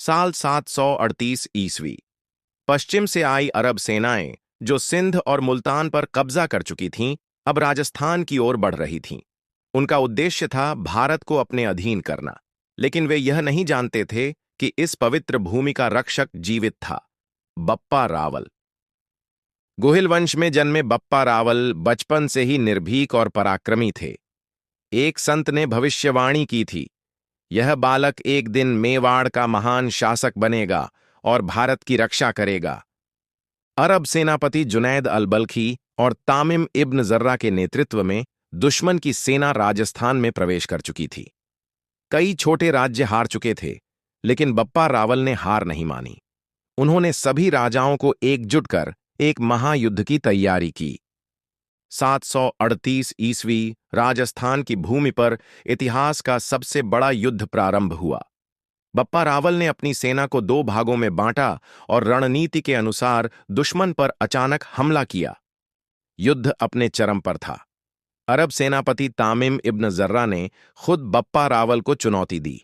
साल 738 ईस्वी। पश्चिम से आई अरब सेनाएं, जो सिंध और मुल्तान पर कब्जा कर चुकी थीं, अब राजस्थान की ओर बढ़ रही थीं। उनका उद्देश्य था भारत को अपने अधीन करना, लेकिन वे यह नहीं जानते थे कि इस पवित्र भूमि का रक्षक जीवित था, बप्पा रावल। गोहिल वंश में जन्मे बप्पा रावल बचपन से ही निर्भीक और पराक्रमी थे। एक संत ने भविष्यवाणी की थी, यह बालक एक दिन मेवाड़ का महान शासक बनेगा और भारत की रक्षा करेगा। अरब सेनापति जुनैद अल बल्खी और तामिम इब्न जर्रा के नेतृत्व में दुश्मन की सेना राजस्थान में प्रवेश कर चुकी थी। कई छोटे राज्य हार चुके थे, लेकिन बप्पा रावल ने हार नहीं मानी। उन्होंने सभी राजाओं को एकजुट कर एक महायुद्ध की तैयारी की। 738 ईस्वी राजस्थान की भूमि पर इतिहास का सबसे बड़ा युद्ध प्रारंभ हुआ। बप्पा रावल ने अपनी सेना को दो भागों में बांटा और रणनीति के अनुसार दुश्मन पर अचानक हमला किया। युद्ध अपने चरम पर था। अरब सेनापति तामिम इब्न जर्रा ने खुद बप्पा रावल को चुनौती दी।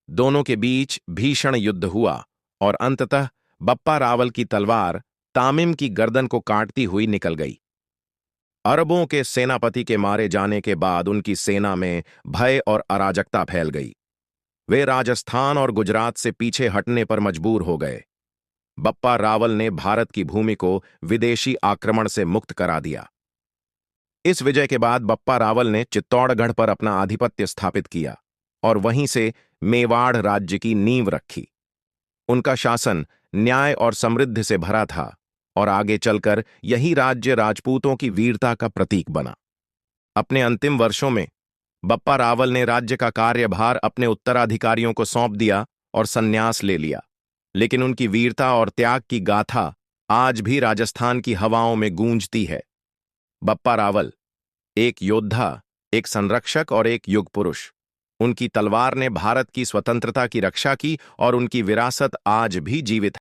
दोनों के बीच भीषण युद्ध हुआ और अंततः बप्पा रावल की तलवार तामिम की गर्दन को काटती हुई निकल गई। अरबों के सेनापति के मारे जाने के बाद उनकी सेना में भय और अराजकता फैल गई। वे राजस्थान और गुजरात से पीछे हटने पर मजबूर हो गए। बप्पा रावल ने भारत की भूमि को विदेशी आक्रमण से मुक्त करा दिया। इस विजय के बाद बप्पा रावल ने चित्तौड़गढ़ पर अपना आधिपत्य स्थापित किया और वहीं से मेवाड़ राज्य की नींव रखी। उनका शासन न्याय और समृद्धि से भरा था और आगे चलकर यही राज्य राजपूतों की वीरता का प्रतीक बना। अपने अंतिम वर्षों में बप्पा रावल ने राज्य का कार्यभार अपने उत्तराधिकारियों को सौंप दिया और संन्यास ले लिया, लेकिन उनकी वीरता और त्याग की गाथा आज भी राजस्थान की हवाओं में गूंजती है। बप्पा रावल एक योद्धा, एक संरक्षक और एक युग पुरुष। उनकी तलवार ने भारत की स्वतंत्रता की रक्षा की और उनकी विरासत आज भी जीवित है।